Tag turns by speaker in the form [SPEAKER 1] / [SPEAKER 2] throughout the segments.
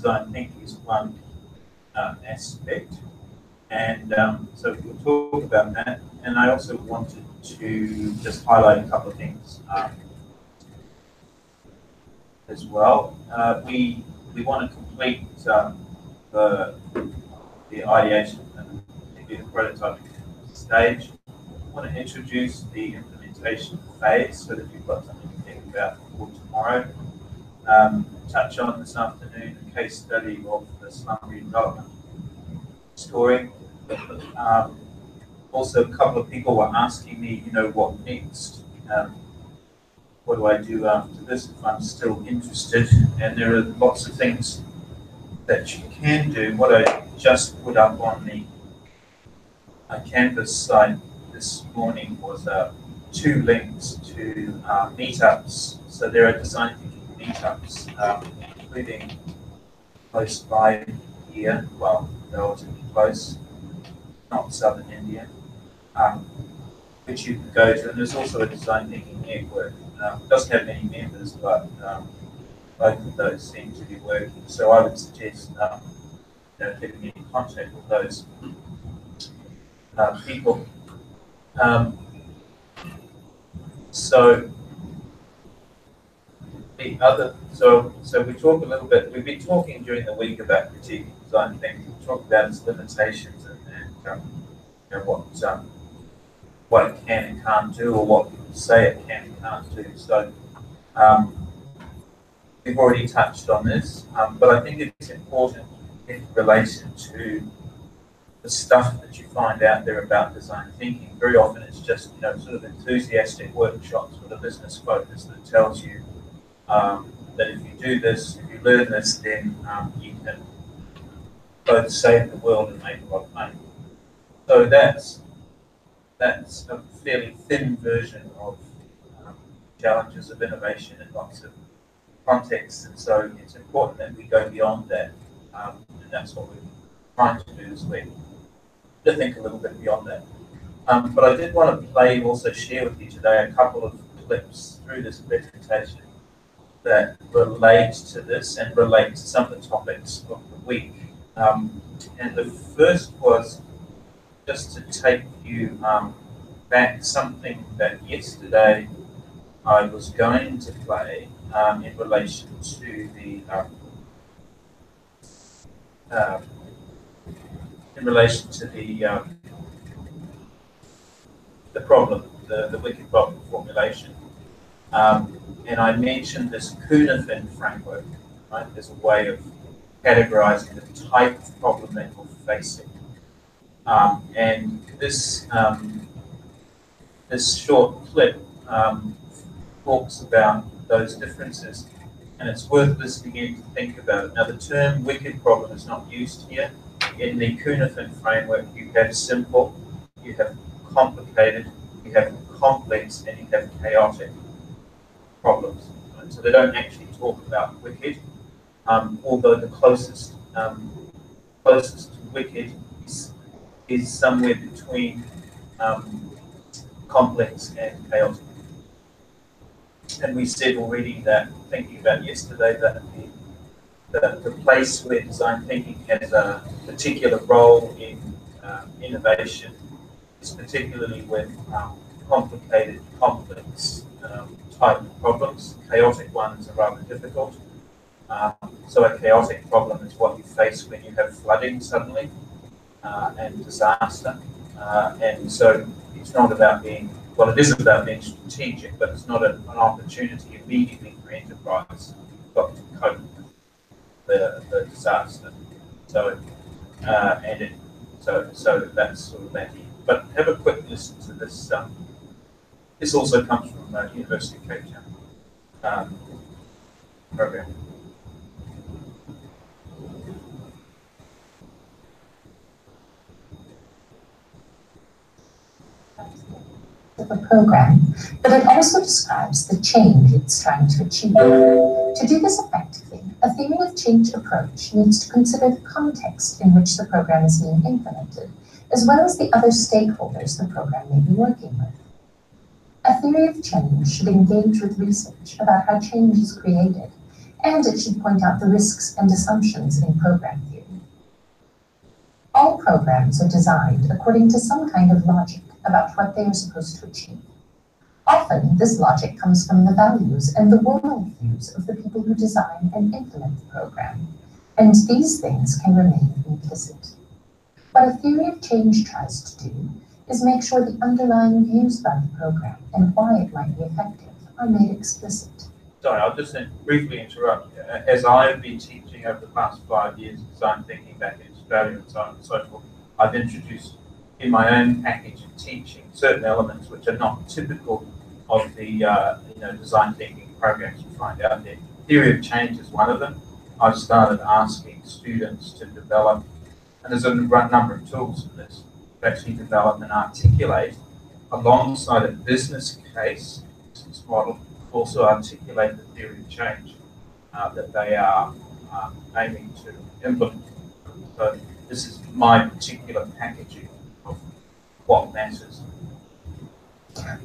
[SPEAKER 1] design thinking is one aspect, and so we'll talk about that. And I also wanted to just highlight a couple of things as well. We want to complete the ideation and maybe the prototyping stage. We want to introduce the implementation phase so that you've got something to think about for tomorrow. Touch on this afternoon a case study of the slum redevelopment story. Also, a couple of people were asking me, what next? What do I do after this if I'm still interested? And there are lots of things that you can do. What I just put up on the Canvas site this morning was 2 links to meetups. So there are design thinking meetups, including close by here, well, relatively close, not southern India, which you can go to. And there's also a design thinking network. It doesn't have many members, but both of those seem to be working. So I would suggest getting in contact with those people. So we talk a little bit. We've been talking during the week about critiquing design thinking. We talk about its limitations and what it can and can't do, or what people say it can and can't do. So we've already touched on this, but I think it's important in relation to the stuff that you find out there about design thinking. Very often it's just sort of enthusiastic workshops with a business focus that tells you that if you do this, if you learn this, then you can both save the world and make a lot of money. So that's a fairly thin version of challenges of innovation in lots of contexts, and so it's important that we go beyond that, and that's what we're trying to do this week, to think a little bit beyond that. But I did want to also share with you today a couple of clips through this presentation that relate to this and relate to some of the topics of the week. And the first was just to take you back something that yesterday I was going to play in relation to the problem, the wicked problem formulation. And I mentioned this Cuneiform framework, right? There's a way of categorizing the type of problem that you're facing. And this short clip talks about those differences, and it's worth listening in to think about it. Now, the term wicked problem is not used here. In the Cuneiform framework, you have simple, you have complicated, you have complex, and you have chaotic problems. Right? So they don't actually talk about wicked, although the closest to wicked is somewhere between complex and chaotic. And we said already that, thinking about yesterday, that the place where design thinking has a particular role in innovation is particularly with complicated, complex type of problems. Chaotic ones are rather difficult. So a chaotic problem is what you face when you have flooding suddenly and disaster. And so it's not about being, well, it is about being strategic, but it's not an opportunity immediately for enterprise. You've got to cope with the disaster. So so that's sort of that. But have a quick listen to this. This also comes from University of Cape Town program.
[SPEAKER 2] Of a program, but it also describes the change it's trying to achieve. To do this effectively, a theory of change approach needs to consider the context in which the program is being implemented, as well as the other stakeholders the program may be working with. A theory of change should engage with research about how change is created and it should point out the risks and assumptions in program theory. All programs are designed according to some kind of logic about what they are supposed to achieve. Often, this logic comes from the values and the worldviews of the people who design and implement the program, and these things can remain implicit. What a theory of change tries to do is make sure the underlying views about the program and why it might be effective are made explicit.
[SPEAKER 1] Sorry, I'll just briefly interrupt. As I have been teaching over the past 5 years design thinking back in Australia and so on and so forth, I've introduced in my own package of teaching certain elements which are not typical of the design thinking programs you find out there. Theory of change is one of them. I've started asking students to develop, and there's a number of tools for this, to actually develop and articulate alongside a business case, business model, also articulate the theory of change that they are aiming to implement. So this is my particular packaging of what matters.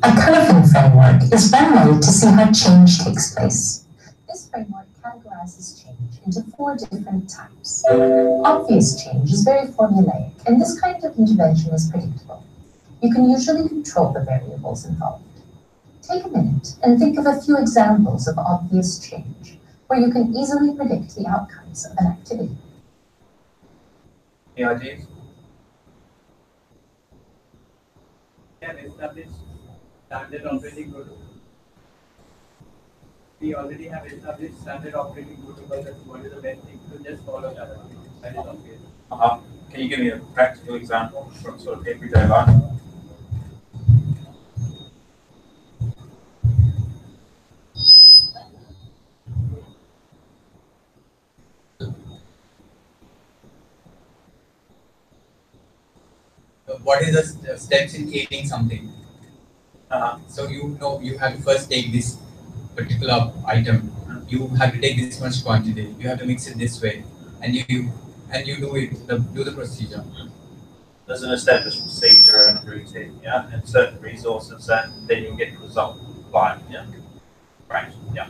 [SPEAKER 2] A curving framework is one way to see how change takes place. This framework categorizes change into 4 different types. Obvious change is very formulaic, and this kind of intervention is predictable. You can usually control the variables involved. Take a minute and think of a few examples of obvious change, where you can easily predict the outcomes of an activity.
[SPEAKER 1] Any ideas?
[SPEAKER 3] Can establish standard operating protocol. We already have established standard operating protocol. That's what is the best thing to just follow that one. That is obvious.
[SPEAKER 1] Can you give me a practical example from sort of everyday life?
[SPEAKER 4] What is the steps in creating something? So you know you have to first take this particular item. You have to take this much quantity. You have to mix it this way, and you do the procedure.
[SPEAKER 1] There's an established procedure and a routine, yeah, and certain resources, and then you'll get the result. Like, yeah, right, yeah.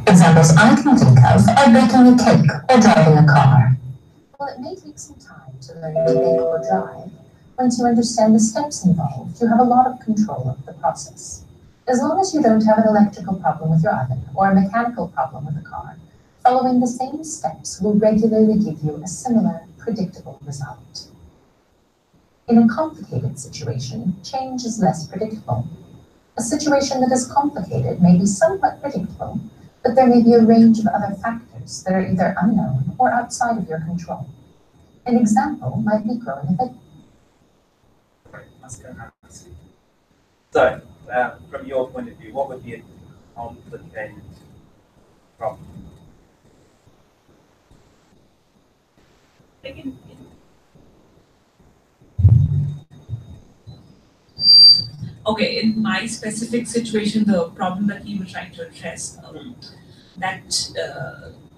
[SPEAKER 2] Examples I can think of are baking a cake or driving a car. While it may take some time to learn to bake or drive, once you understand the steps involved, you have a lot of control of the process. As long as you don't have an electrical problem with your oven or a mechanical problem with a car, following the same steps will regularly give you a similar, predictable result. In a complicated situation, change is less predictable. A situation that is complicated may be somewhat predictable, but there may be a range of other factors that are either unknown or outside of your control. An example might be growing a vegetable.
[SPEAKER 1] So, from your point of view, what would be a complicated problem?
[SPEAKER 5] Okay, in my specific situation, the problem that you were trying to address,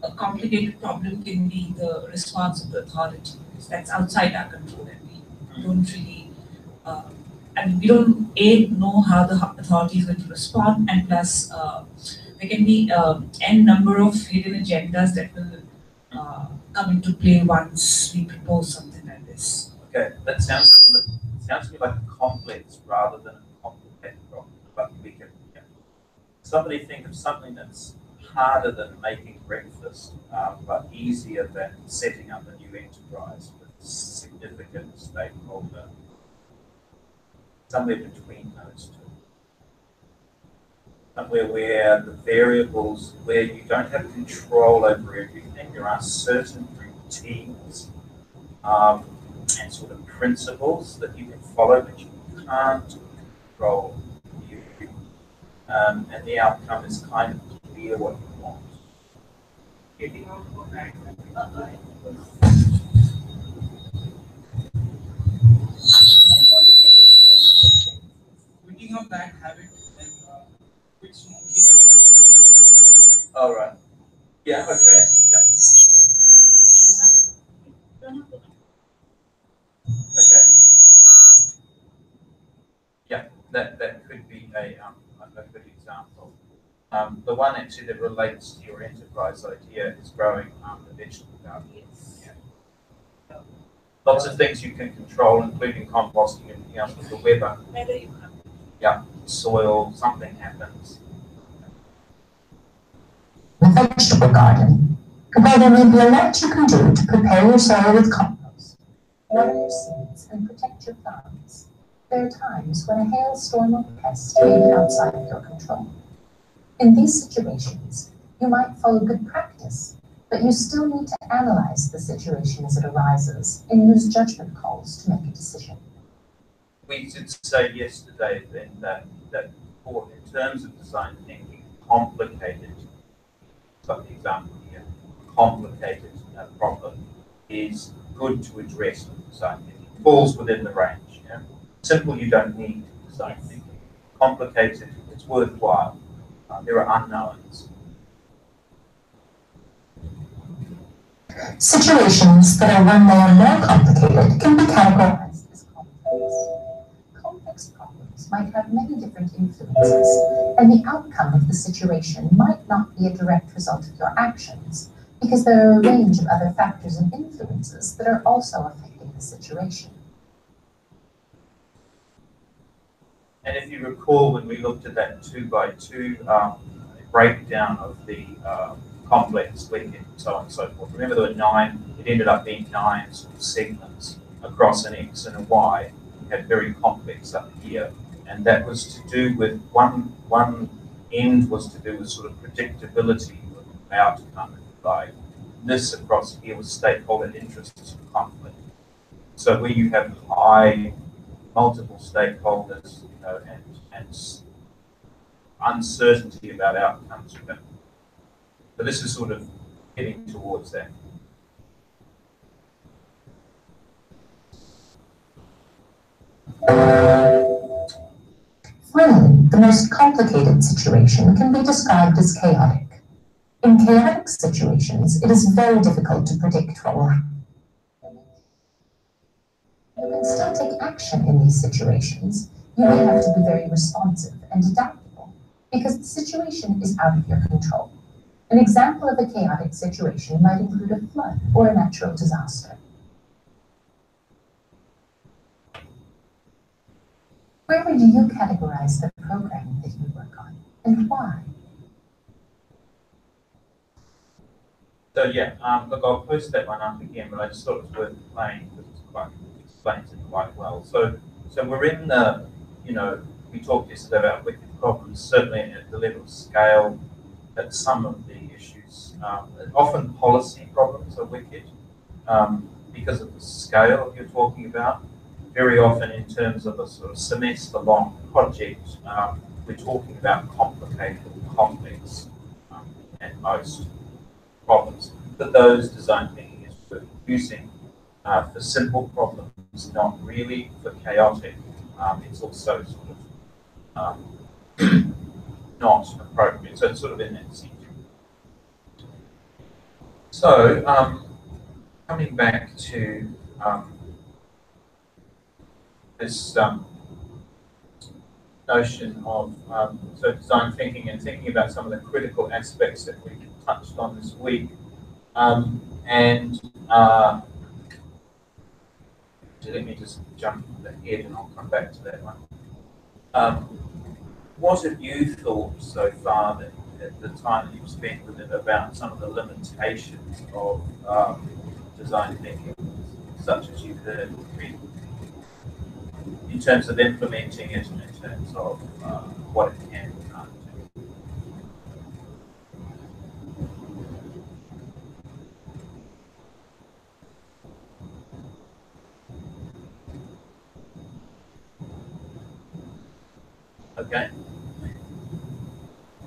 [SPEAKER 5] a complicated problem can be the response of the authority. That's outside our control, and we don't really, we don't know how the authority is going to respond, and plus there can be n number of hidden agendas that will come into play once we propose something like this.
[SPEAKER 1] Okay, that sounds to me like a complex rather than a complicated problem. But we can, somebody think of something that's harder than making breakfast, but easier than setting up a new enterprise with significant stakeholder. Somewhere between those two. Somewhere where the variables, where you don't have control over everything, there are certain routines and sort of principles that you can follow, but you can't control you. And the outcome is kind of clear what you want.
[SPEAKER 4] Quitting a bad habit and quit smoking.
[SPEAKER 1] All right. Yeah. Okay. Yep. Okay. Yeah. That could be a good example. example. The one actually that relates to your enterprise idea is growing the vegetable garden.
[SPEAKER 5] Yes.
[SPEAKER 1] Yeah. Lots of things you can control, including composting and everything else with the weather.
[SPEAKER 5] Whether you have.
[SPEAKER 1] Yeah, soil, something happens.
[SPEAKER 2] The vegetable garden. While there may be a lot you can do to prepare your soil with compost, water your seeds, and protect your plants, there are times when a hailstorm or pest may be outside of your control. In these situations, you might follow good practice, but you still need to analyze the situation as it arises and use judgment calls to make a decision.
[SPEAKER 1] We did say yesterday then that in terms of design thinking, complicated, like the example here, complicated problem is good to address with design thinking. Falls within the range. Yeah? Simple, you don't need design thinking. Complicated, it's worthwhile. There are unknowns.
[SPEAKER 2] Situations that are when they are more complicated can be categorized as complex. Complex problems might have many different influences, and the outcome of the situation might not be a direct result of your actions, because there are a range of other factors and influences that are also affecting the situation.
[SPEAKER 1] And if you recall, when we looked at that 2x2 breakdown of the complex wicket and so on and so forth, remember there were 9, it ended up being 9 sort of segments across an X and a Y. You had very complex up here. And that was to do with one end was to do with sort of predictability of outcome, like this across here was stakeholder interests and conflict. So where you have high multiple stakeholders, you know, and uncertainty about outcomes from them. So this is sort of getting towards that.
[SPEAKER 2] Finally, the most complicated situation can be described as chaotic. In chaotic situations, it is very difficult to predict what will happen. You can still take action in these situations. You may have to be very responsive and adaptable because the situation is out of your control. An example of a chaotic situation might include a flood or a natural disaster. Where would you categorize the programming that you work on, and why?
[SPEAKER 1] So yeah, look, I'll post that one up again, but I just thought it was worth playing because it explains it quite well. So we're in the, you know, we talked yesterday about wicked problems, certainly at the level of scale, that some of the issues, often policy problems are wicked because of the scale you're talking about. Very often in terms of a sort of semester-long project, we're talking about complicated, complex, and most problems. But those design thinking is for using for simple problems, not really for chaotic. It's also sort of not appropriate. So it's sort of in that sense. So coming back to this notion of so design thinking and thinking about some of the critical aspects that we touched on this week. Let me just jump ahead and I'll come back to that one. What have you thought so far that at the time that you've spent with it about some of the limitations of design thinking, such as you've heard in terms of implementing it and in terms of what it can and can't do? Okay.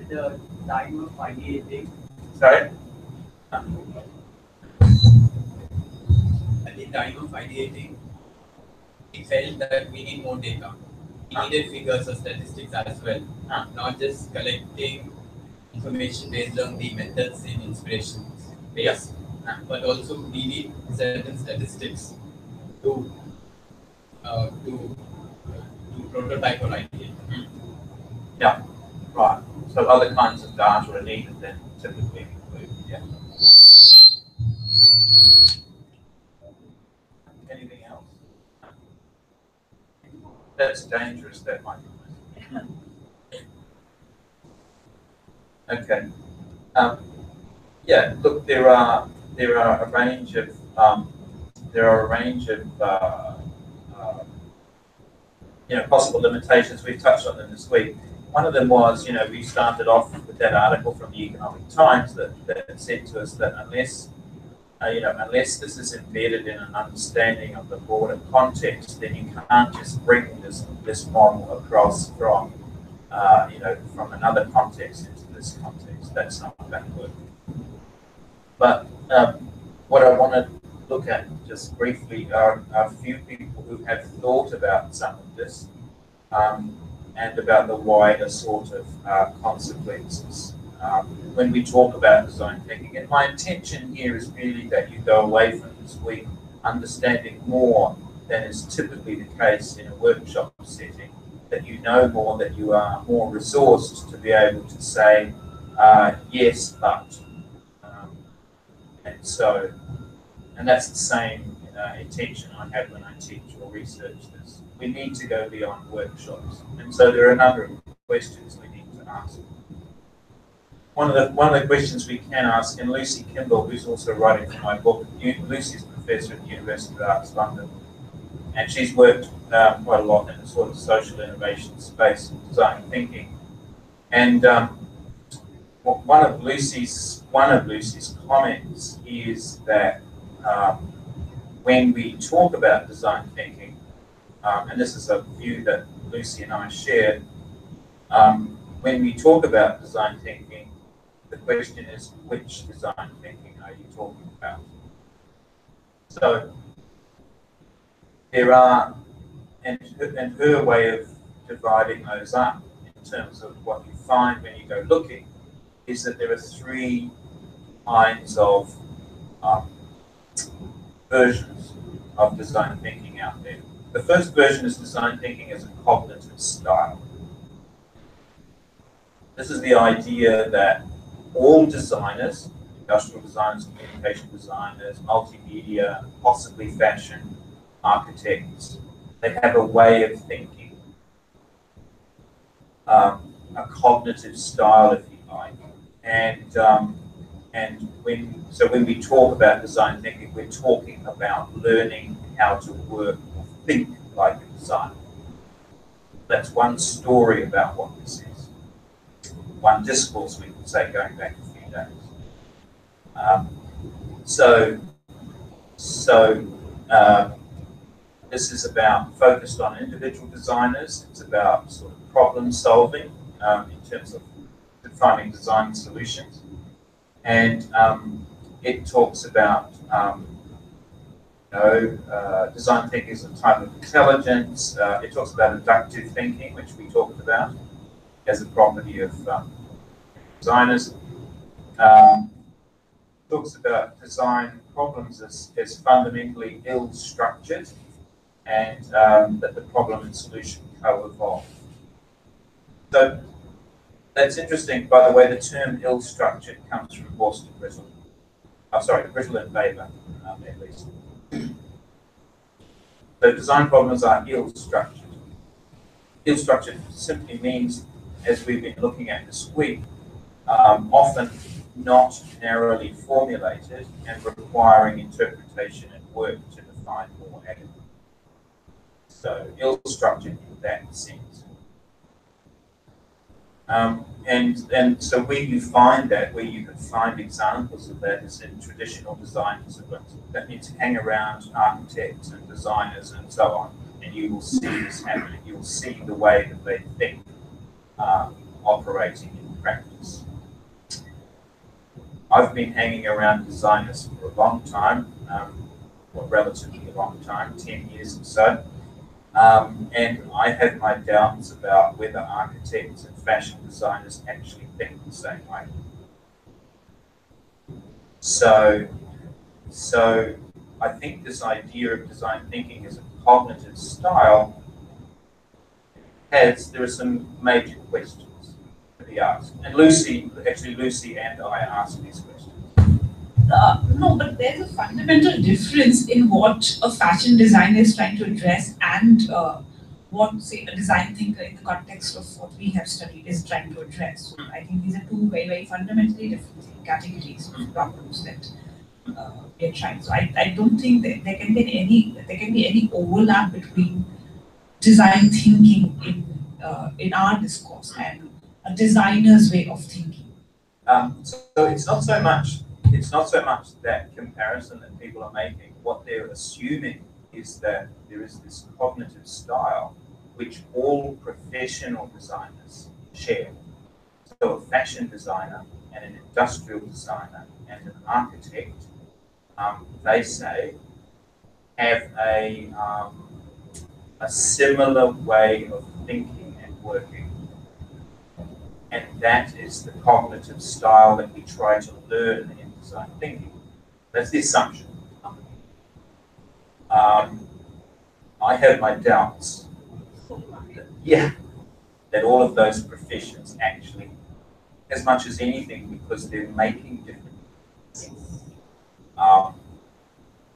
[SPEAKER 3] The time of ideating.
[SPEAKER 1] Sorry?
[SPEAKER 4] At the time of ideating, we felt that we need more data. We needed figures or statistics as well, not just collecting information based on the methods and inspirations based, but also we need certain statistics to prototype or ideate.
[SPEAKER 1] Yeah, right. So other kinds of data are needed than typically include. Yeah. Anything else? That's dangerous, that might be. Okay. Yeah. Look, there are a range of possible limitations. We've touched on them this week. One of them was, we started off with that article from the Economic Times that said to us that unless this is embedded in an understanding of the broader context, then you can't just bring this model across from another context into this context. That's not going to work. But what I want to look at just briefly are a few people who have thought about some of this and about the wider sort of consequences when we talk about design thinking. And my intention here is really that you go away from this week understanding more than is typically the case in a workshop setting, that you know more, that you are more resourced to be able to say, yes, but. And that's the same intention I have when I teach or research this. We need to go beyond workshops. And so there are a number of questions we need to ask. One of the questions we can ask, and Lucy Kimball, who's also writing for my book, Lucy's a professor at the University of Arts London, and she's worked quite a lot in the sort of social innovation space and design thinking. And one of Lucy's comments is that when we talk about design thinking, and this is a view that Lucy and I share, when we talk about design thinking, the question is, which design thinking are you talking about? So there are, and her way of dividing those up in terms of what you find when you go looking, is that there are three kinds of versions of design thinking out there. The first version is design thinking as a cognitive style. This is the idea that all designers, industrial designers, communication designers, multimedia, possibly fashion, architects, they have a way of thinking, a cognitive style, if you like. And when we talk about design thinking, we're talking about learning how to work or think like a designer. That's one story about what this is. One discourse, we could say, going back a few days. This is about focused on individual designers. It's about sort of problem solving in terms of finding design solutions. And it talks about design thinking as a type of intelligence. It talks about inductive thinking, which we talked about as a property of designers. Talks about design problems as fundamentally ill-structured, and that the problem and solution co-evolve. So that's interesting. By the way, the term ill-structured comes from Boston Brittle. Brittle and Weber, at least. So design problems are ill-structured. Ill-structured simply means, as we've been looking at this week, often not narrowly formulated and requiring interpretation and work to define more adequately. So ill-structured in that sense. And so where you find that, where you can find examples of that, is in traditional design disciplines. That means hang around architects and designers and so on, and you will see this happening. You will see the way that they think operating in practice. I've been hanging around designers for a long time, or relatively a long time, 10 years or so. And I have my doubts about whether architects and fashion designers actually think the same way. So I think this idea of design thinking as a cognitive style there are some major questions to be be asked. And Lucy and I asked these questions.
[SPEAKER 5] No, but there's a fundamental difference in what a fashion designer is trying to address and what, say, a design thinker in the context of what we have studied is trying to address. So I think these are two very, very fundamentally different categories of problems that we are trying. So I don't think that there can be any overlap between design thinking in our discourse and a designer's way of thinking.
[SPEAKER 1] So it's not so much that comparison that people are making. What they're assuming is that there is this cognitive style which all professional designers share. So a fashion designer and an industrial designer and an architect, they say, have a similar way of thinking and working. And that is the cognitive style that we try to learn in design thinking. That's the assumption. I have my doubts that all of those professions actually, as much as anything, because they're making different things.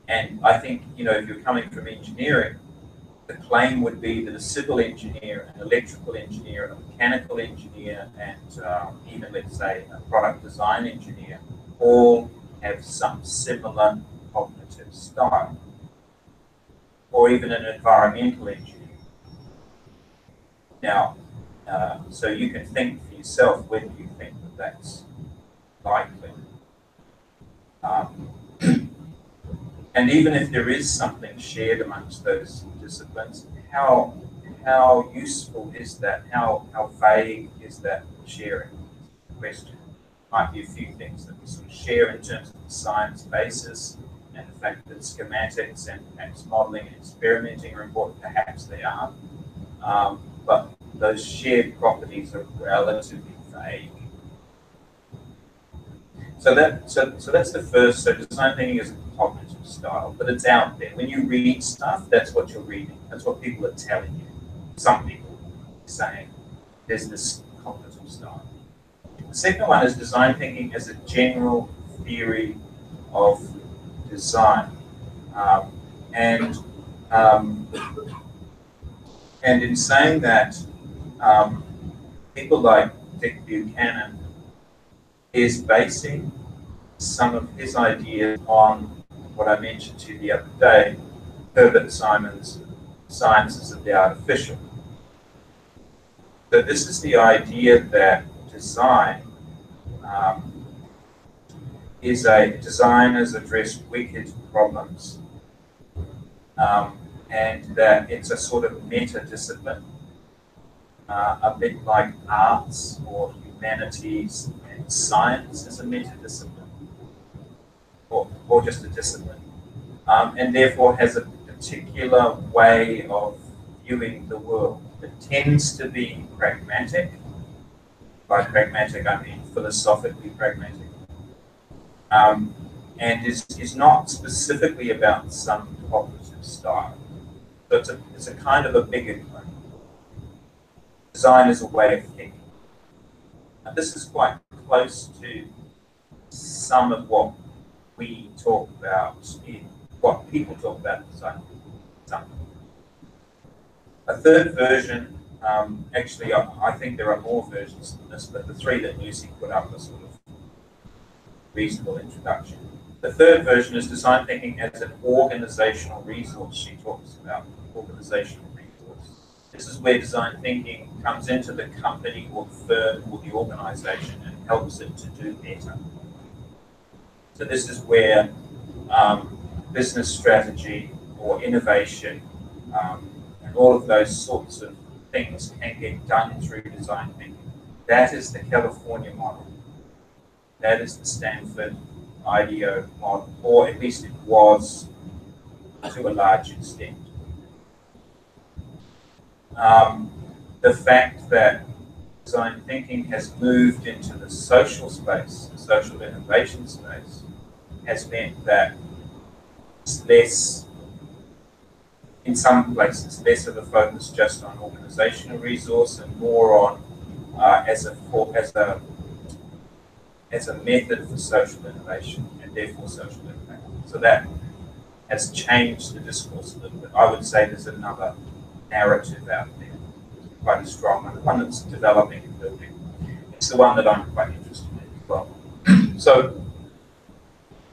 [SPEAKER 1] And I think, if you're coming from engineering, the claim would be that a civil engineer, an electrical engineer, a mechanical engineer, and even, let's say, a product design engineer, all have some similar cognitive style, or even an environmental engineer. Now, so you can think for yourself whether you think that that's likely. And even if there is something shared amongst those disciplines, how useful is that? How vague is that sharing? Question. Might be a few things that we sort of share in terms of the science basis and the fact that schematics and perhaps modeling and experimenting are important. Perhaps they are, but those shared properties are relatively vague. So that's the first. So design thinking is a cognitive style, but it's out there. When you read stuff, that's what you're reading. That's what people are telling you. Some people are saying there's this cognitive style. The second one is design thinking as a general theory of design, and in saying that, people like Dick Buchanan is basing some of his ideas on what I mentioned to you the other day, Herbert Simon's Sciences of the Artificial. So this is the idea that design designers address wicked problems, and that it's a sort of meta-discipline, a bit like arts or humanities, and science is a meta-discipline, or just a discipline, and therefore has a particular way of viewing the world that tends to be pragmatic. By pragmatic, I mean philosophically pragmatic, and is not specifically about some cognitive style. So it's a kind of a bigger claim. Design is a way of thinking. And this is quite close to some of what we talk about what people talk about in design. A third version, actually, I think there are more versions than this, but the three that Lucy put up are sort of reasonable introduction. The third version is design thinking as an organizational resource. She talks about organizational resource. This is where design thinking comes into the company or the firm or the organization and helps it to do better. So this is where business strategy or innovation and all of those sorts of things can get done through design thinking. That is the California model. That is the Stanford IDEO model, or at least it was to a large extent. The fact that design thinking has moved into the social space, the social innovation space, has meant that it's less, in some places, less of a focus just on organizational resource and more as a method for social innovation and therefore social impact. So that has changed the discourse a little bit. I would say there's another narrative out there, quite a strong one that's developing and building. It's the one that I'm quite interested in as well. So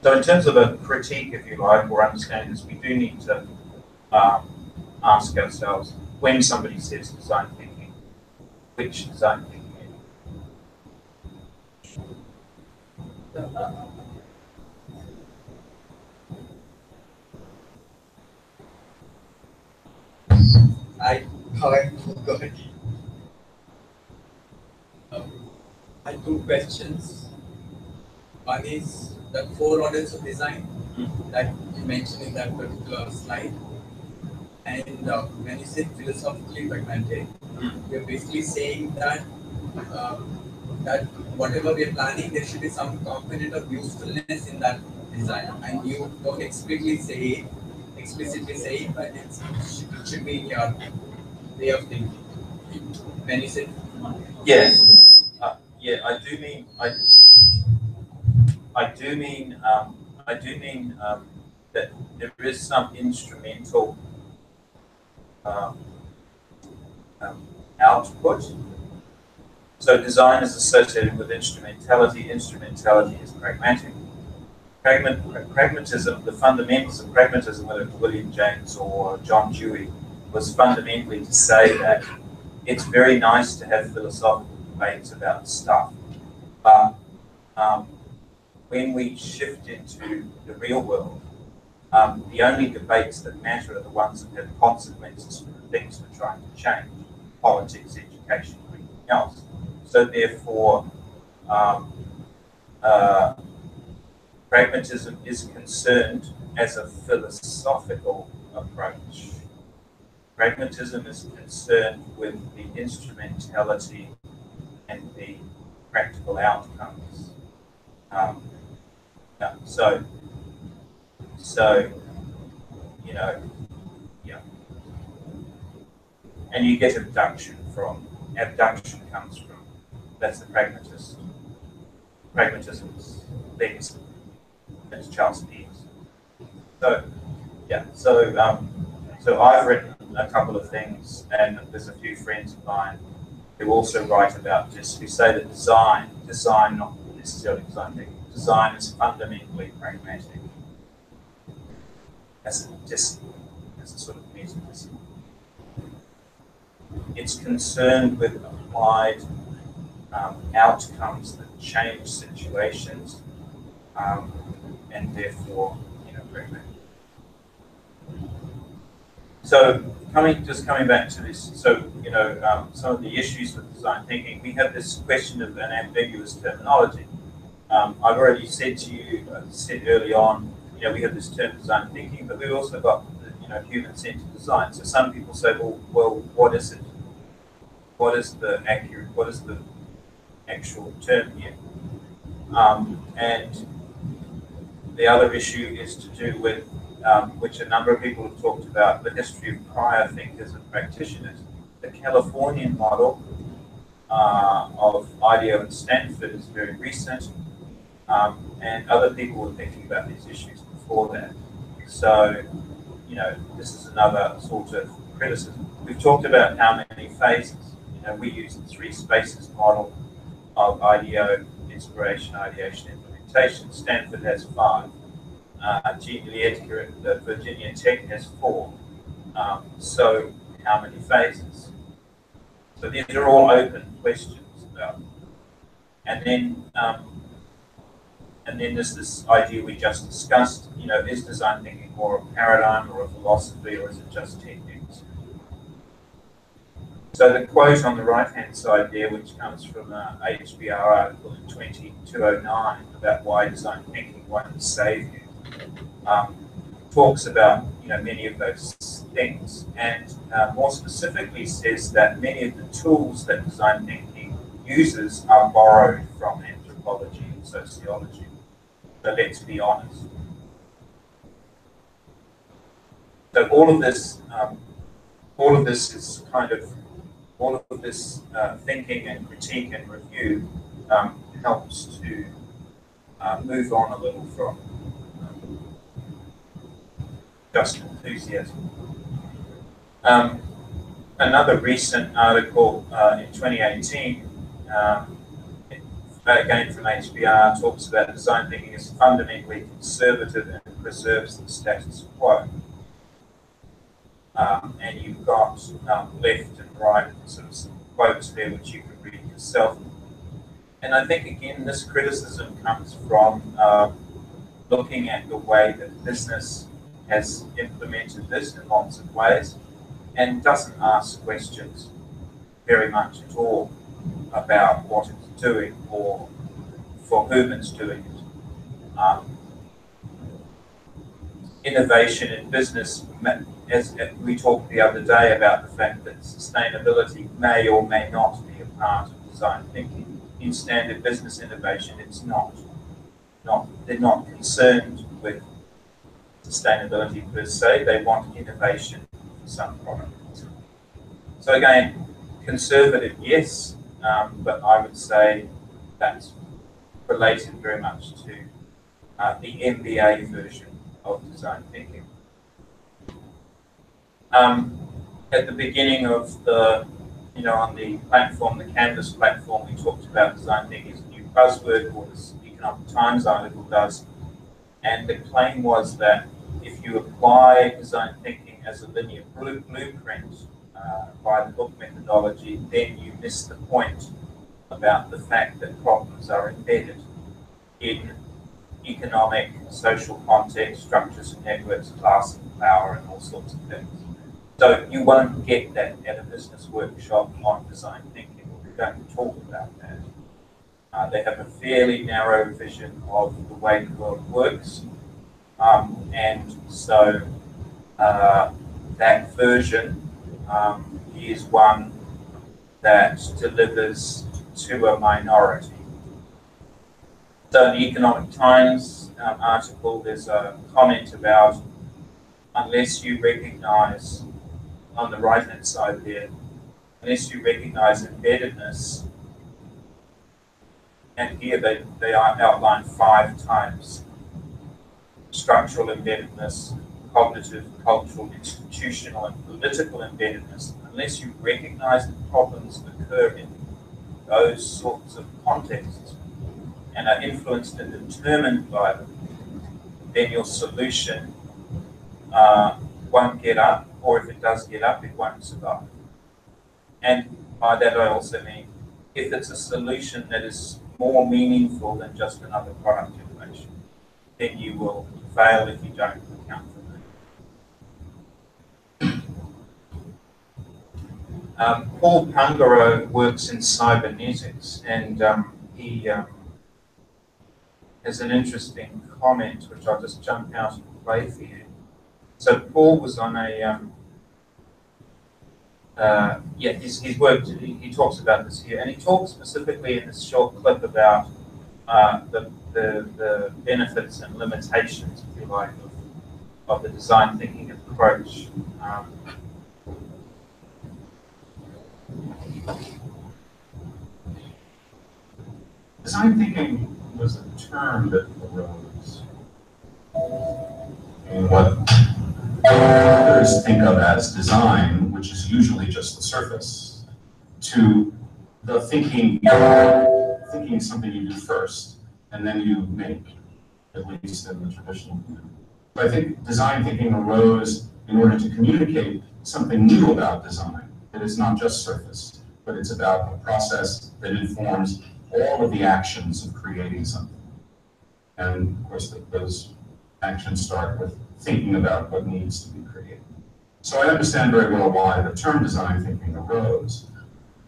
[SPEAKER 1] in terms of a critique, if you like, or understanding this, we do need to ask ourselves, when somebody says design thinking, which design thinking?
[SPEAKER 4] I forgot. I had two questions. One is the four orders of design that you mentioned in that particular slide. And when you say philosophically pragmatic, you're basically saying that that whatever we are planning, there should be some component of usefulness in that design. And you don't explicitly say it, but it should be in your way of thinking. When you say,
[SPEAKER 1] yes, yeah, I do mean that there is some instrumental output. So design is associated with instrumentality. Instrumentality is pragmatic. Pragmatism, the fundamentals of pragmatism, whether it's William James or John Dewey, was fundamentally to say that it's very nice to have philosophical debates about stuff, but when we shift into the real world, the only debates that matter are the ones that have consequences for the things we're trying to change: politics, education, everything else. So therefore, pragmatism is concerned as a philosophical approach. Pragmatism is concerned with the instrumentality and the practical outcomes. So, you know, yeah. And you get abduction comes from, that's the pragmatism's legacy. That's Charles Peirce. So, yeah, so I've written a couple of things, and there's a few friends of mine who also write about this, who say that design, not necessarily design thinking, design is fundamentally pragmatic. As a sort of metaphysical. It's concerned with applied outcomes that change situations, and therefore, pragmatic. So coming back to this, so some of the issues with design thinking, we have this question of an ambiguous terminology. I've already said to you, said early on, we have this term design thinking, but we've also got human-centered design. So some people say, well, what is it? What is the actual term here? And the other issue is to do with, which a number of people have talked about, the history of prior thinkers and practitioners. The Californian model of IDEO and Stanford is very recent, and other people were thinking about these issues before that. So, this is another sort of criticism. We've talked about how many phases. We use the 3 spaces model of IDEO, inspiration, ideation, implementation. Stanford has 5. The Virginia Tech has 4. So how many phases? So these are all open questions about. And then there's this idea we just discussed. Is design thinking more a paradigm or a philosophy, or is it just techniques? So the quote on the right-hand side there, which comes from an HBR article in 2009 about why design thinking won't save you, talks about many of those things, and more specifically says that many of the tools that design thinking uses are borrowed from anthropology and sociology. So let's be honest. So all of this is kind of all of this thinking and critique and review helps to move on a little from just enthusiasm. Another recent article in 2018, again from HBR, talks about design thinking is fundamentally conservative and preserves the status quo. And you've got left and right sort of some quotes there which you can read yourself. And I think, again, this criticism comes from looking at the way that business has implemented this in lots of ways and doesn't ask questions very much at all about what it's doing or for whom it's doing it. Innovation in business, as we talked the other day about the fact that sustainability may or may not be a part of design thinking. In standard business innovation, it's not. They're not concerned with sustainability per se, they want innovation for some product. So again, conservative, yes, but I would say that's related very much to the MBA version of design thinking. At the beginning of the, on the platform, the Canvas platform, we talked about design thinking as a new buzzword, or this Economic Times article does, and the claim was that if you apply design thinking as a linear blueprint by the book methodology, then you miss the point about the fact that problems are embedded in economic, social context, structures and networks, class and power, and all sorts of things. So you won't get that at a business workshop on design thinking. We don't talk about that. They have a fairly narrow vision of the way the world works. And so that version is one that delivers to a minority. So in the Economic Times article, there's a comment about unless you recognize, on the right-hand side there, unless you recognize embeddedness, and here they outline 5 types: structural embeddedness, cognitive, cultural, institutional, and political embeddedness. Unless you recognize the problems that occur in those sorts of contexts and are influenced and determined by them, then your solution won't get up, or if it does get up, it won't survive. And by that I also mean, if it's a solution that is more meaningful than just another product innovation, then you will fail if you don't account for that. Paul Pungaro works in cybernetics, and he has an interesting comment, which I'll just jump out and play for you. So Paul was on a, he's worked, he talks about this here, and he talks specifically in this short clip about the benefits and limitations, if you like, of the design thinking approach.
[SPEAKER 6] Design thinking was a term that arose in what others think of as design, which is usually just the surface, to the thinking is something you do first, and then you make, at least in the traditional view. I think design thinking arose in order to communicate something new about design, that is not just surface, but it's about a process that informs all of the actions of creating something. And of course, those actions start with thinking about what needs to be created. So I understand very well why the term design thinking arose,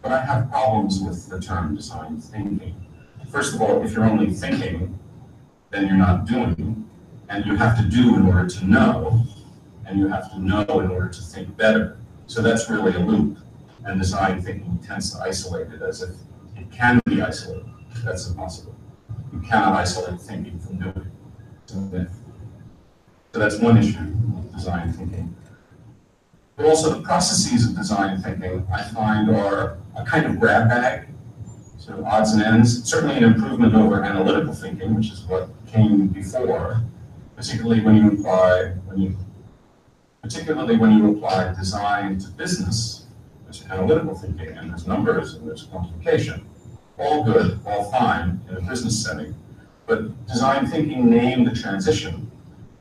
[SPEAKER 6] but I have problems with the term design thinking. First of all, if you're only thinking, then you're not doing, and you have to do in order to know, and you have to know in order to think better. So that's really a loop, and design thinking tends to isolate it as if it can be isolated. That's impossible. You cannot isolate thinking from doing. It's a myth. So that's one issue with design thinking. But also the processes of design thinking, I find, are a kind of grab bag, sort of odds and ends, certainly an improvement over analytical thinking, which is what came before, particularly when you apply design to business. There's analytical thinking, and there's numbers, and there's quantification. All good, all fine in a business setting. But design thinking named the transition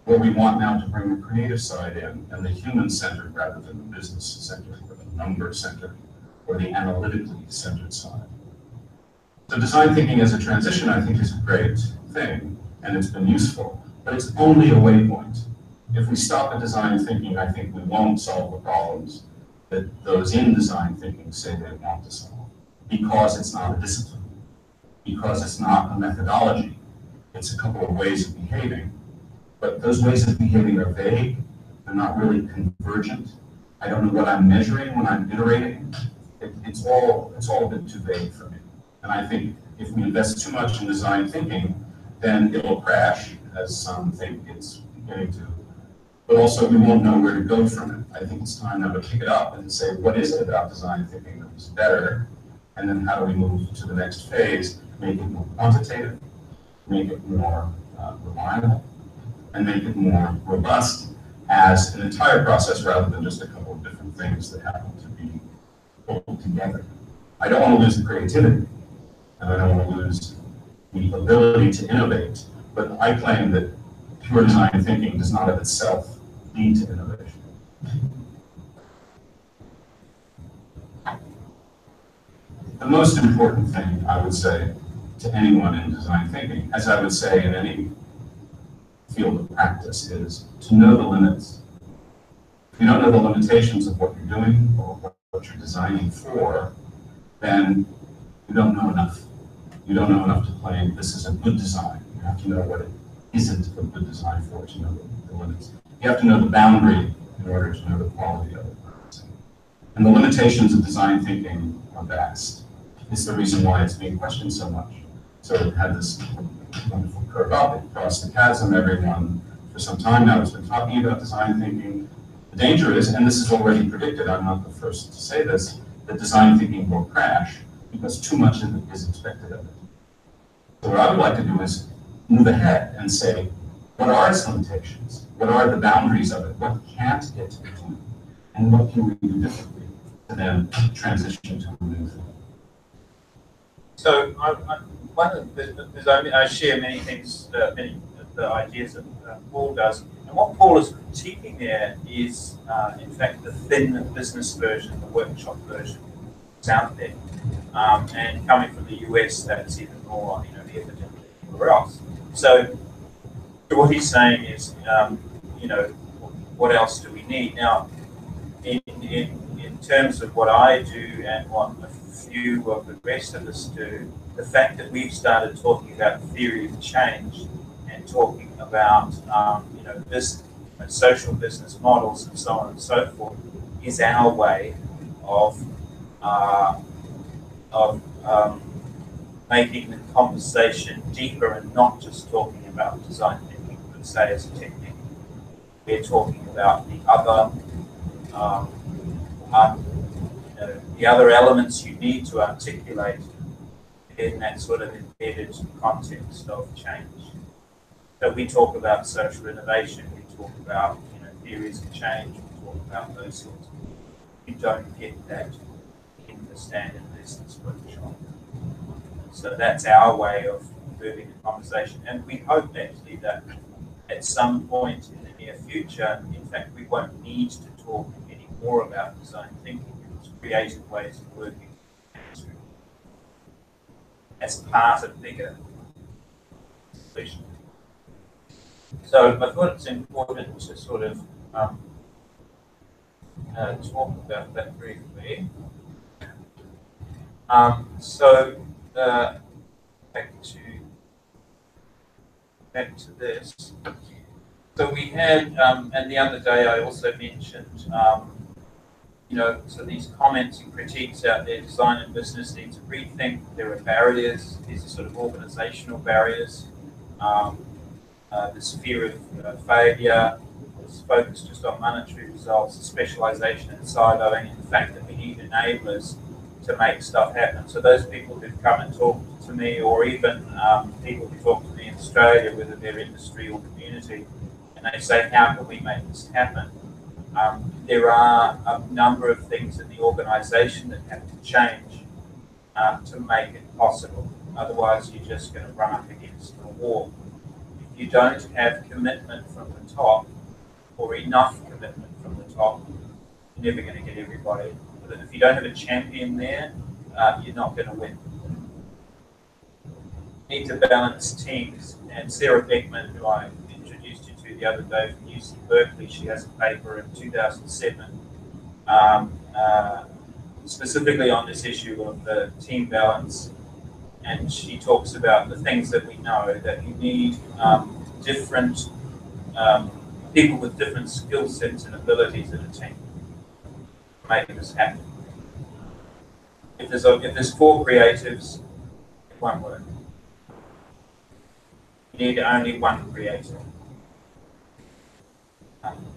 [SPEAKER 6] where we want now to bring the creative side in, and the human-centered rather than the business-centered, or the number-centered, or the analytically centered side. So design thinking as a transition, I think, is a great thing, and it's been useful, but it's only a waypoint. If we stop at design thinking, I think we won't solve the problems that those in design thinking say they want to solve, because it's not a discipline, because it's not a methodology. It's a couple of ways of behaving, but those ways of behaving are vague. They're not really convergent. I don't know what I'm measuring when I'm iterating. It's all a bit too vague for me. And I think if we invest too much in design thinking, then it will crash, as some think it's beginning to. But also, we won't know where to go from it. I think it's time now to pick it up and to say, what is it about design thinking that was better? And then how do we move to the next phase, make it more quantitative, make it more reliable, and make it more robust as an entire process rather than just a couple of different things that happen to be pulled together. I don't want to lose the creativity, and I don't want to lose the ability to innovate, but I claim that pure design thinking does not of itself lead to innovation. The most important thing, I would say, to anyone in design thinking, as I would say in any field of practice, is to know the limits. If you don't know the limitations of what you're doing or what you're designing for, then you don't know enough. You don't know enough to claim this is a good design. You have to know what it isn't a good design for to know the limits. You have to know the boundary in order to know the quality of it. And the limitations of design thinking are vast. It's the reason why it's being questioned so much. So it had this wonderful curve up, it crossed the chasm. Everyone for some time now has been talking about design thinking. The danger is, and this is already predicted, I'm not the first to say this, that design thinking will crash because too much of it is expected of it. So what I would like to do is move ahead and say, what are its limitations? What are the boundaries of it? What can't it do? And what can we do differently to then transition to a new thing?
[SPEAKER 1] So one of the, I share many things, many of the ideas that Paul does. And what Paul is critiquing there is, in fact, the thin business version, the workshop version that's out there. And coming from the US, that's even more, evident everywhere else. So what he's saying is, what else do we need? Now, in terms of what I do and what a few of the rest of us do, the fact that we've started talking about theory of change and talking about, this social business models and so on and so forth is our way of making the conversation deeper and not just talking about design thinking, but say as a technique. We're talking about the other elements you need to articulate in that sort of embedded context of change. So we talk about social innovation, we talk about theories of change, we talk about those sorts of things. You don't get that in the standard business workshop. So that's our way of moving the conversation. And we hope actually that at some point in the near future, in fact, we won't need to talk any more about design thinking. It's creative ways of working as part of bigger solutions. So I thought it's important to sort of talk about that briefly. Back to this. So we had, and the other day I also mentioned, so these comments and critiques out there, design and business need to rethink. There are barriers. These are sort of organizational barriers. This fear of failure, was focused just on monetary results, specialisation and siloing, and the fact that we need enablers to make stuff happen. So those people who've come and talked to me, or even people who talk to me in Australia, whether they're industry or community, and they say, how can we make this happen? There are a number of things in the organisation that have to change to make it possible. Otherwise, you're just going to run up against a wall. If you don't have commitment from the top, or enough commitment from the top, you're never going to get everybody. But if you don't have a champion there, you're not going to win. You need to balance teams. And Sarah Beckman, who I introduced you to the other day from UC Berkeley, she has a paper in 2007 specifically on this issue of the team balance. And she talks about the things that we know, that you need different people with different skill sets and abilities in a team to make this happen. If there's 4 creatives, it won't work. You need only 1 creative.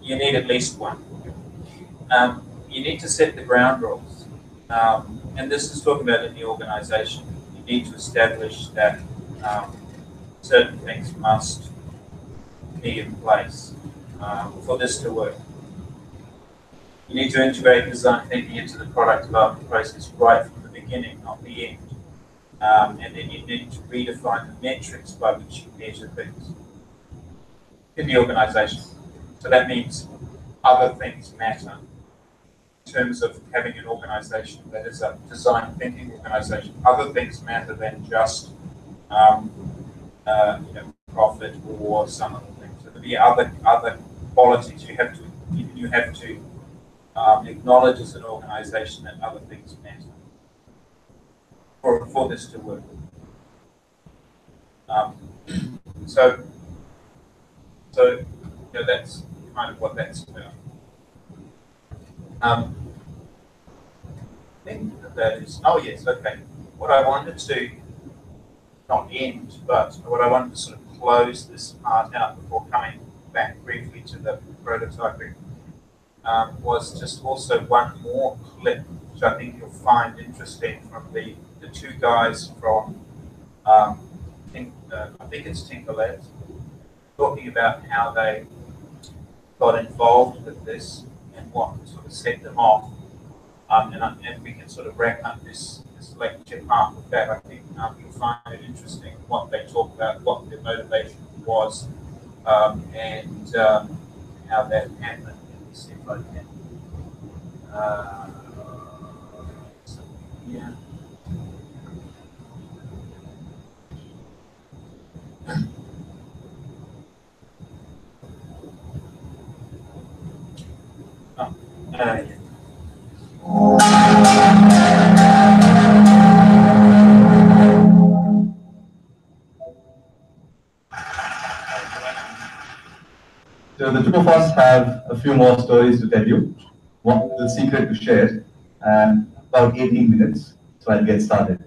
[SPEAKER 1] You need at least 1. You need to set the ground rules. And this is talking about in the organisation. You need to establish that certain things must be in place for this to work. You need to integrate design thinking into the product development process right from the beginning, not the end. And then you need to redefine the metrics by which you measure things in the organisation. So that means other things matter in terms of having an organisation that is a design thinking organisation. Other things matter than just profit or some other things. So there'll be other qualities you have to acknowledge as an organisation that other things matter for this to work. So that's kind of what that's about. I think that is, oh yes, okay. What I wanted to, not end, but what I wanted to sort of close this part out before coming back briefly to the prototyping was just also one more clip, which I think you'll find interesting, from the 2 guys from, I think it's Tinker Labs, talking about how they got involved with this and what sort of set them off. And we can sort of wrap up this lecture part with that. I think you'll find it interesting what they talk about, what their motivation was, and how that happened. Let me see if I can. Yeah. Yeah.
[SPEAKER 7] So the 2 of us have a few more stories to tell you. One the secret to share, about 18 minutes, so I'll get started.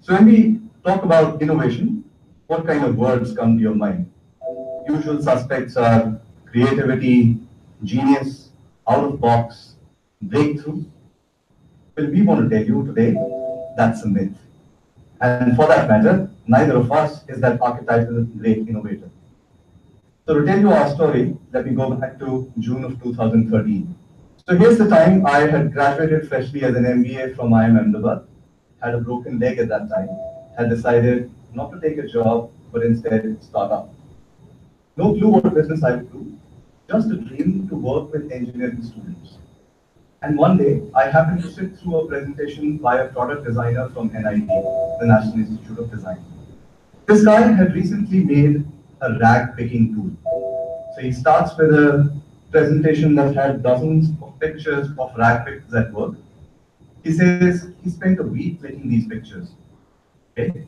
[SPEAKER 7] So when we talk about innovation, what kind of words come to your mind? Usual suspects are creativity, genius, out of box, breakthrough. Well, we want to tell you today that's a myth. And for that matter, neither of us is that archetypal great innovator. So to tell you our story, let me go back to June of 2013. So here's the time I had graduated freshly as an MBA from IIM Ahmedabad, had a broken leg at that time, had decided not to take a job, but instead start up. No clue what business I would do, just a dream to work with engineering students. And one day, I happened to sit through a presentation by a product designer from NIT, the National Institute of Design. This guy had recently made a rag picking tool. So he starts with a presentation that had dozens of pictures of rag pickers at work. He says he spent a week clicking these pictures. Okay.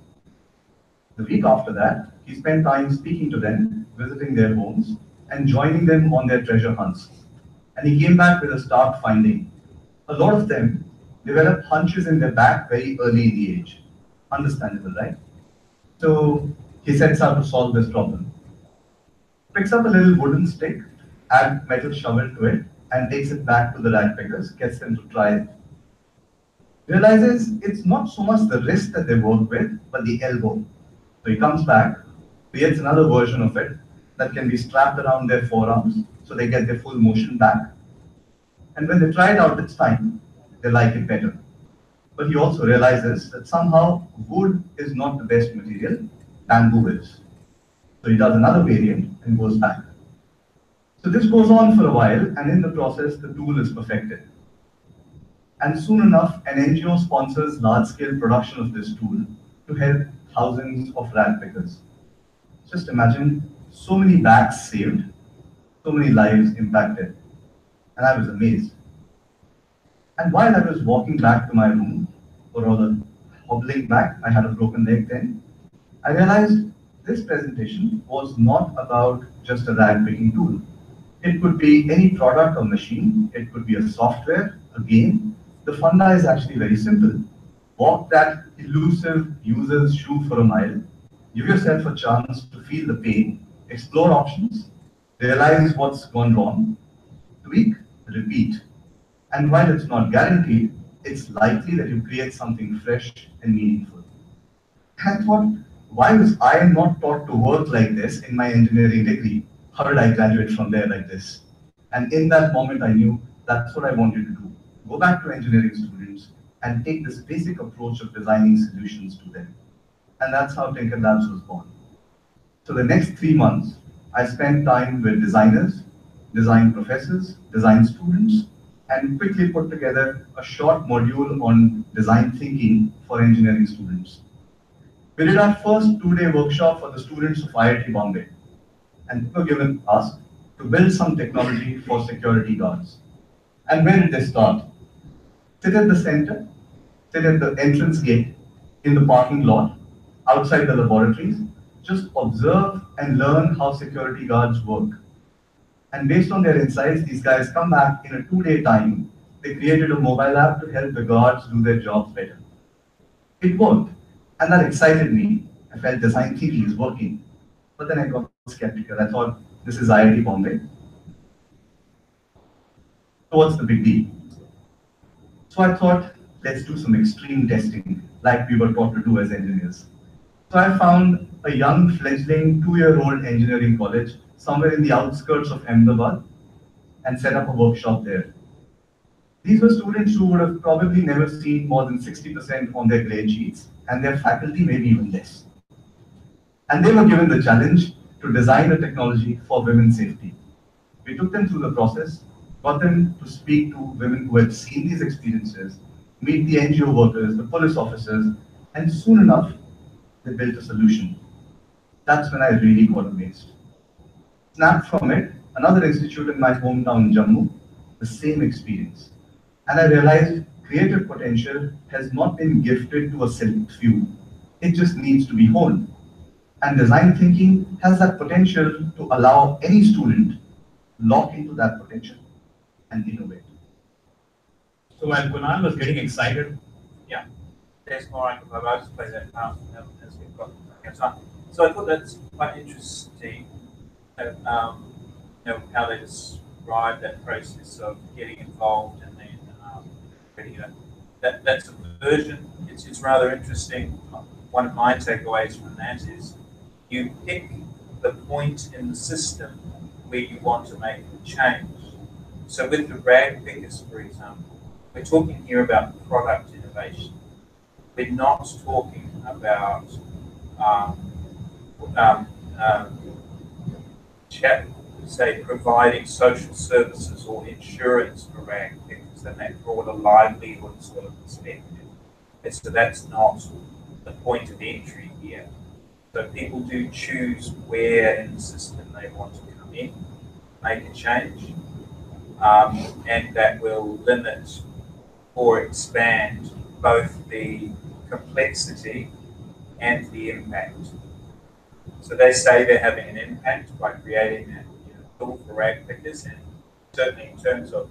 [SPEAKER 7] The week after that, he spent time speaking to them, visiting their homes, and joining them on their treasure hunts. And he came back with a stark finding. A lot of them develop hunches in their back very early in the age. Understandable, right? So he sets out to solve this problem. Picks up a little wooden stick add metal shovel to it, and takes it back to the rag pickers, gets them to try it. Realizes it's not so much the wrist that they work with, but the elbow. So he comes back, creates another version of it that can be strapped around their forearms, so they get their full motion back. And when they try it out this time, they like it better. But he also realizes that somehow wood is not the best material, bamboo is. So he does another variant and goes back. So this goes on for a while, and in the process, the tool is perfected. And soon enough, an NGO sponsors large-scale production of this tool to help thousands of rag pickers. Just imagine so many backs saved, so many lives impacted. And I was amazed. And while I was walking back to my room, or rather hobbling back, I had a broken leg then, I realized this presentation was not about just a rag picking tool. It could be any product or machine, it could be a software, a game. The funda is actually very simple. Walk that elusive user's shoe for a mile, give yourself a chance to feel the pain, explore options, realize what's gone wrong, tweak, repeat. And while it's not guaranteed, it's likely that you create something fresh and meaningful. I thought, why was I not taught to work like this in my engineering degree? How did I graduate from there like this? And in that moment, I knew that's what I wanted to do. Go back to engineering students and take this basic approach of designing solutions to them. And that's how Tinker Labs was born. So the next 3 months, I spent time with designers, design professors, design students, and quickly put together a short module on design thinking for engineering students. We did our first 2-day workshop for the students of IIT Bombay, and they were given us to build some technology for security guards. And where did they start? Sit at the center, sit at the entrance gate, in the parking lot, outside the laboratories, just observe and learn how security guards work. And based on their insights, these guys come back in a 2-day time. They created a mobile app to help the guards do their jobs better. It worked, and that excited me. I felt design thinking is working. But then I got skeptical. I thought, this is IIT Bombay. So what's the big deal? So I thought, let's do some extreme testing, like we were taught to do as engineers. So I found a young fledgling 2-year-old engineering college somewhere in the outskirts of Ahmedabad and set up a workshop there. These were students who would have probably never seen more than 60% on their grade sheets, and their faculty maybe even less. And they were given the challenge to design a technology for women's safety. We took them through the process, got them to speak to women who had seen these experiences, meet the NGO workers, the police officers, and soon enough, they built a solution. That's when I really got amazed. Snapped from it, another institute in my hometown, Jammu, the same experience. And I realized creative potential has not been gifted to a select few. It just needs to be honed. And design thinking has that potential to allow any student lock into that potential and innovate.
[SPEAKER 8] So while Kunal was getting excited,
[SPEAKER 1] yeah, there's more I could just play that as we've got time. So I thought that's quite interesting. How they describe that process of getting involved and then creating that subversion. It's rather interesting. One of my takeaways from that is you pick the point in the system where you want to make the change. So with the rag pickers, for example, we're talking here about product innovation. We're not talking about say providing social services or insurance for rag pickers and that broader livelihood sort of perspective. So that's not the point of entry here. So people do choose where in the system they want to come in, make a change, and that will limit or expand both the complexity and the impact. So they say they're having an impact by creating that tool for rag pickers, and certainly in terms of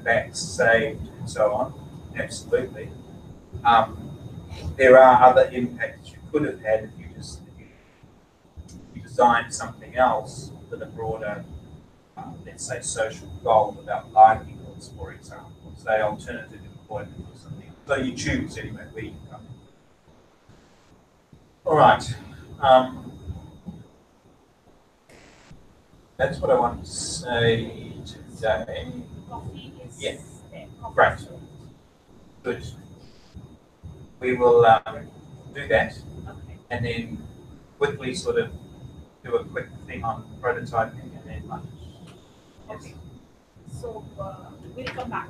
[SPEAKER 1] backs saved and so on, absolutely. There are other impacts you could have had if you designed something else with a broader let's say, social goal about livelihoods, for example, say alternative employment or something. So you choose anyway where you come. All right. That's what I wanted to say today.
[SPEAKER 5] Coffee is
[SPEAKER 1] Yeah.
[SPEAKER 5] there.
[SPEAKER 1] Great. Good. We will do that,
[SPEAKER 5] Okay.
[SPEAKER 1] and then quickly sort of do a quick thing on prototyping and then lunch. Yes.
[SPEAKER 5] Okay. So we'll come back.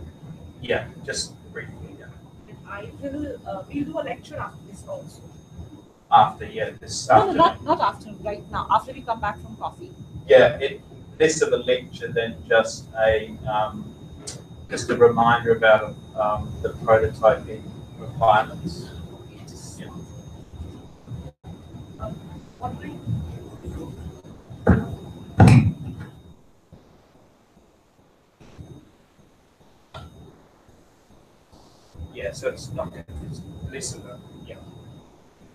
[SPEAKER 1] Yeah, just briefly. Yeah.
[SPEAKER 5] And I will. We'll do a lecture after this also.
[SPEAKER 1] After this
[SPEAKER 5] No,
[SPEAKER 1] afternoon.
[SPEAKER 5] not after. Right now, after we come back from coffee.
[SPEAKER 1] Yeah, less of a lecture than just a reminder about the prototyping requirements.
[SPEAKER 5] Yes.
[SPEAKER 1] Yeah.
[SPEAKER 5] What do
[SPEAKER 1] Yeah, so it's not it's less of a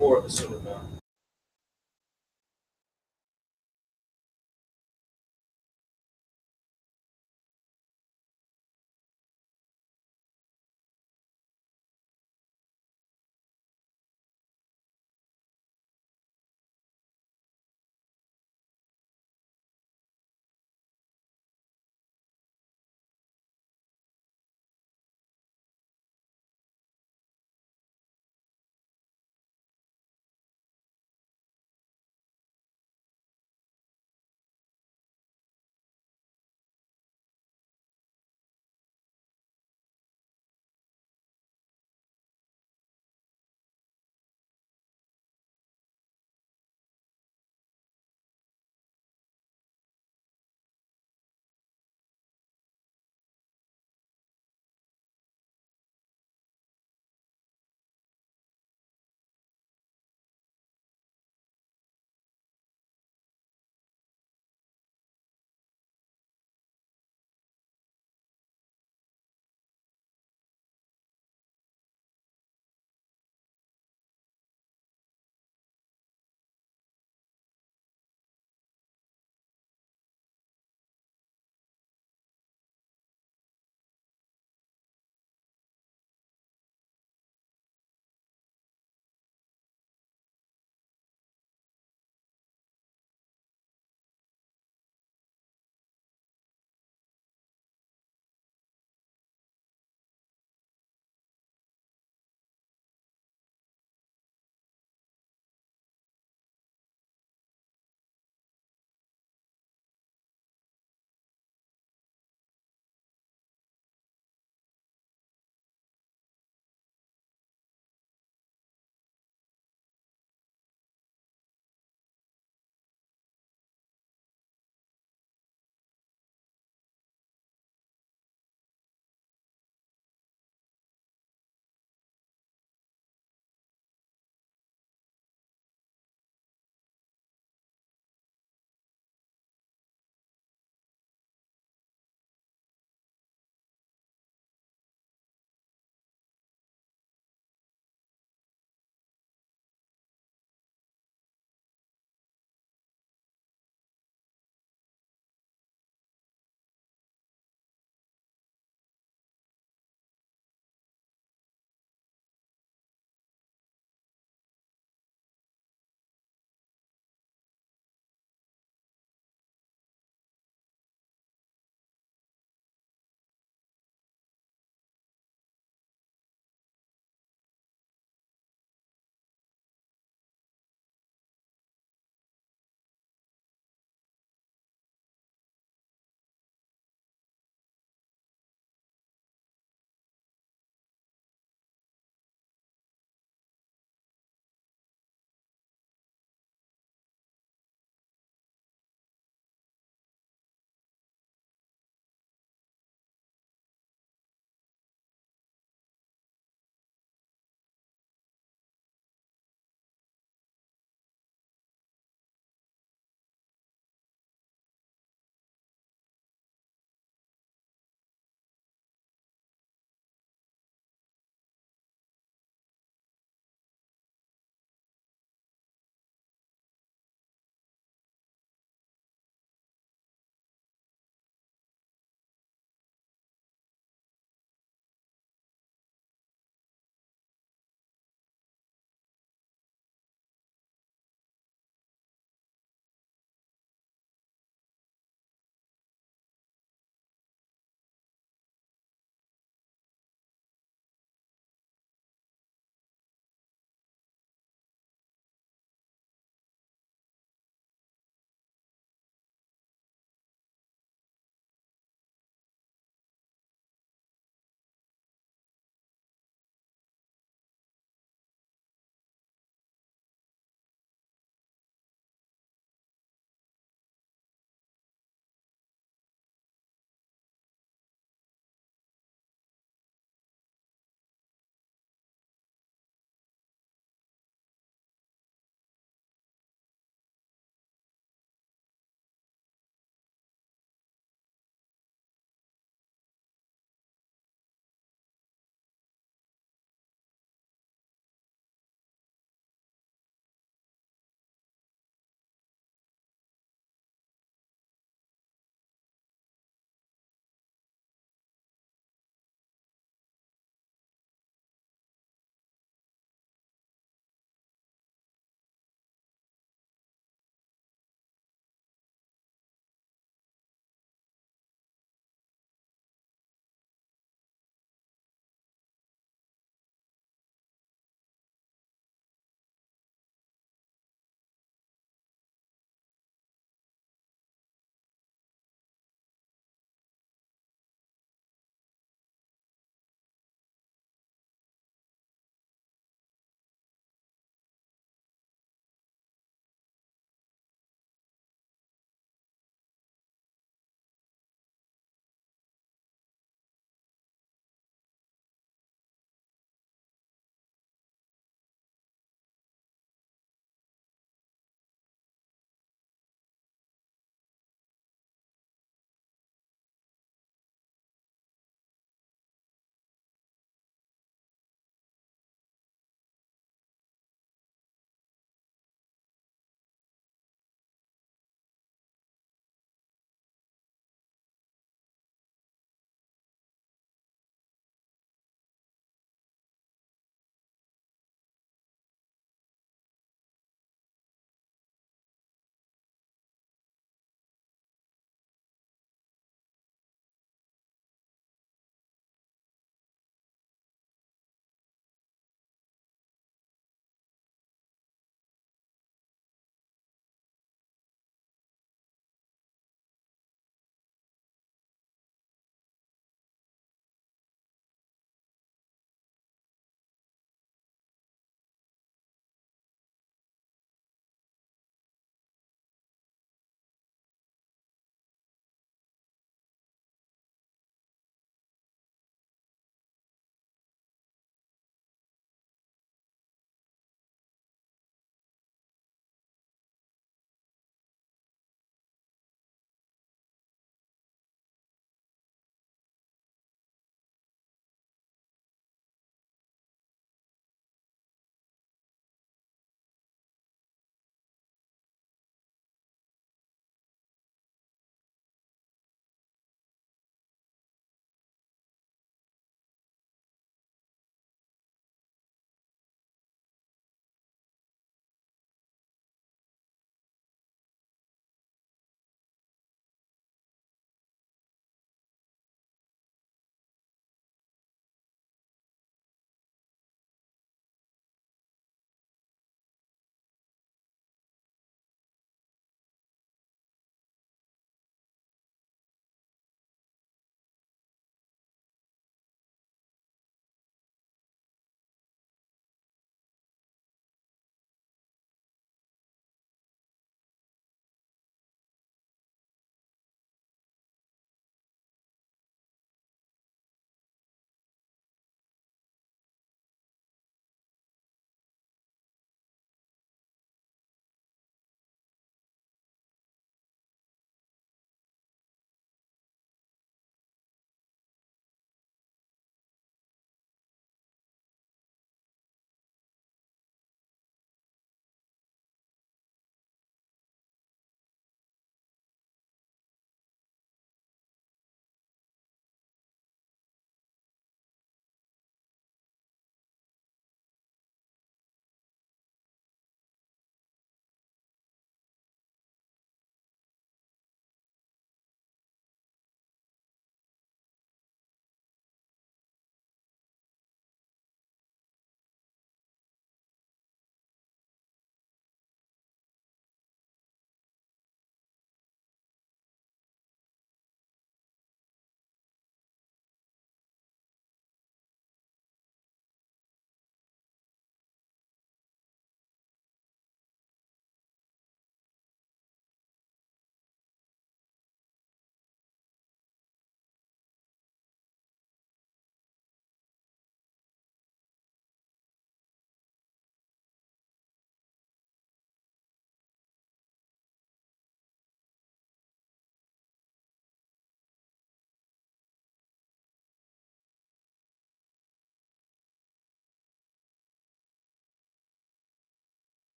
[SPEAKER 1] more of a sort of a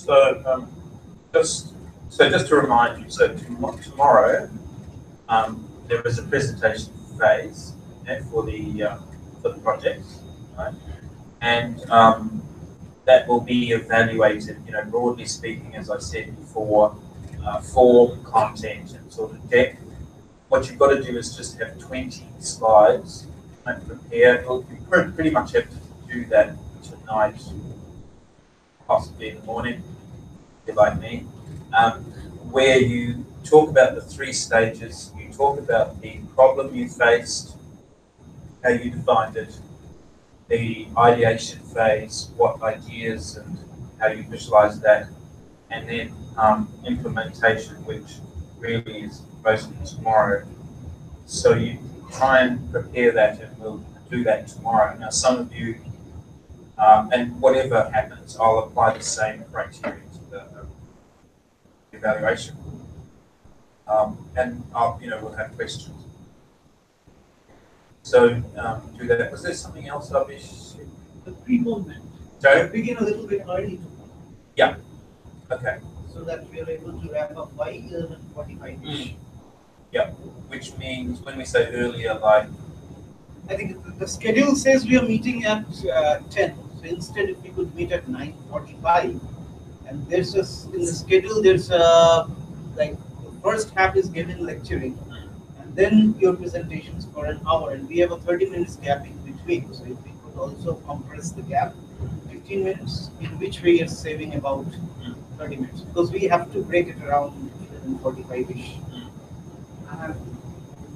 [SPEAKER 1] So just to remind you, so tomorrow there is a presentation phase for the project, right? And that will be evaluated, broadly speaking, as I said before, form, content, and sort of depth. What you've got to do is just have 20 slides prepared. You pretty much have to do that tonight, possibly in the morning, if you're like me, where you talk about the 3 stages. You talk about the problem you faced, how you defined it, the ideation phase, what ideas and how you visualize that, and then implementation, which really is mostly tomorrow. So you try and prepare that, and we'll do that tomorrow. Now, some of you, and whatever happens, I'll apply the same criteria to the evaluation, and we'll have questions. So do that. Was there something else, Abish?
[SPEAKER 9] The pre-movement.
[SPEAKER 1] Sorry?
[SPEAKER 9] Begin a little bit early tomorrow.
[SPEAKER 1] Yeah. Okay.
[SPEAKER 9] So that we are able to wrap up by 11:45.
[SPEAKER 1] Yeah. Which means when we say earlier, like.
[SPEAKER 9] I think the schedule says we are meeting at 10. So instead, if we could meet at 9:45, and in the schedule there's like the first half is given lecturing. Then your presentations for an hour, and we have a 30 minutes gap in between. So if we could also compress the gap, 15 minutes, in which way you're saving about 30 minutes, because we have to break it around 11:45-ish.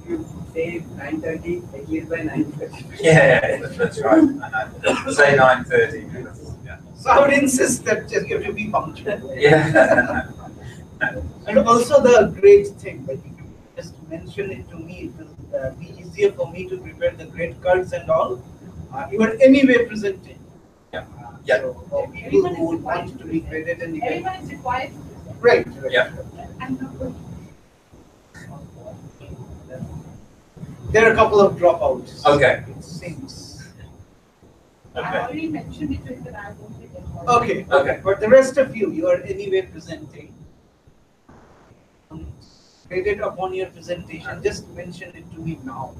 [SPEAKER 3] You say 9:30, at least by 9:30.
[SPEAKER 1] Yeah, that's right. Say 9:30. Yeah.
[SPEAKER 9] So I would insist that you have to be punctual.
[SPEAKER 1] Yeah.
[SPEAKER 9] And also the grade thing, like if you just mention it to me, it will be easier for me to prepare the grade cards and all. You are anyway presenting.
[SPEAKER 1] Yeah. Yeah.
[SPEAKER 9] So people who would want to be graded and
[SPEAKER 5] Everyone is required.
[SPEAKER 9] right.
[SPEAKER 1] Yeah.
[SPEAKER 9] There are a couple of dropouts.
[SPEAKER 1] Okay.
[SPEAKER 9] It seems.
[SPEAKER 5] I
[SPEAKER 1] Okay.
[SPEAKER 5] already mentioned it in the I won't be there.
[SPEAKER 9] Okay.
[SPEAKER 1] Okay.
[SPEAKER 9] But the rest of you are anyway presenting. Graded upon your presentation, just mention it to me now,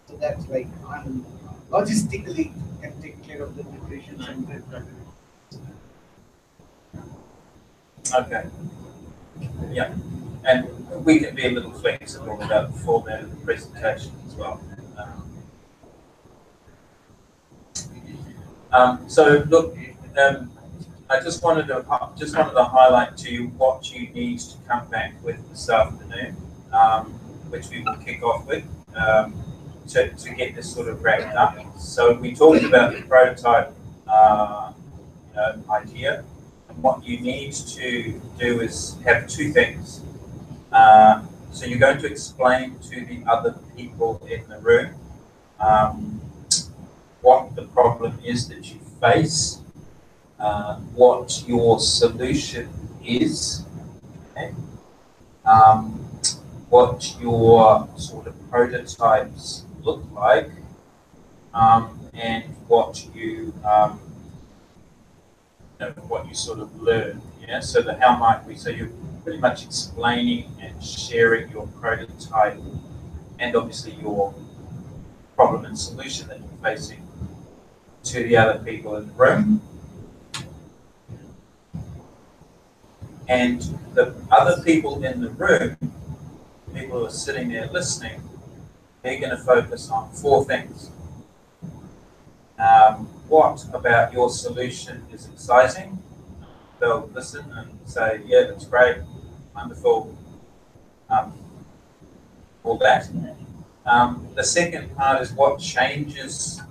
[SPEAKER 9] so that like I'm logistically can take care of the preparations and grade cards.
[SPEAKER 1] Okay. Yeah. And we can be a little flexible about the format of the presentation as well. So look, I just wanted to highlight to you what you need to come back with this afternoon, which we will kick off with to get this sort of wrapped up. So we talked about the prototype idea. And what you need to do is have 2 things. So you're going to explain to the other people in the room what the problem is that you face, what your solution is, okay? What your sort of prototypes look like, and what you sort of learn. Yeah. So how might we? So you're pretty much explaining and sharing your prototype, and obviously your problem and solution that you're facing to the other people in the room. And the other people in the room, people who are sitting there listening, they're going to focus on 4 things. What about your solution is exciting? They'll listen and say, yeah, that's great, wonderful, all that. The second part is what changes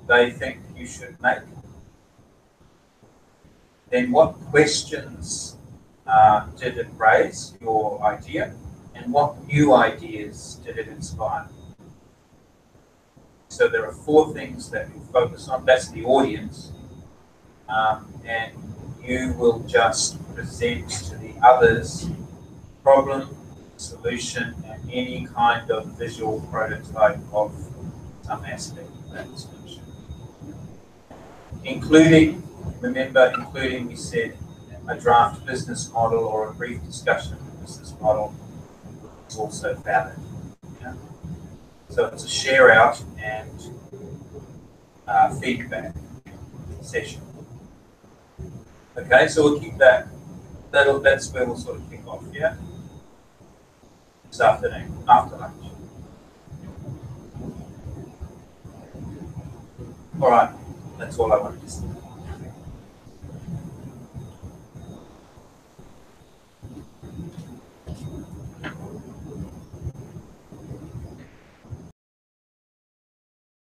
[SPEAKER 1] they think you should make. Then what questions did it raise, your idea, and what new ideas did it inspire? So there are 4 things that you focus on. That's the audience. And you will just present to the others problem, solution, and any kind of visual prototype of some aspect of that solution. Including, remember, we said a draft business model or a brief discussion of the business model is also valid. Yeah? So it's a share out and feedback session. Okay, so we'll keep that. That's where we'll sort of kick off, yeah? This afternoon, after lunch. All right, that's all I wanted to say.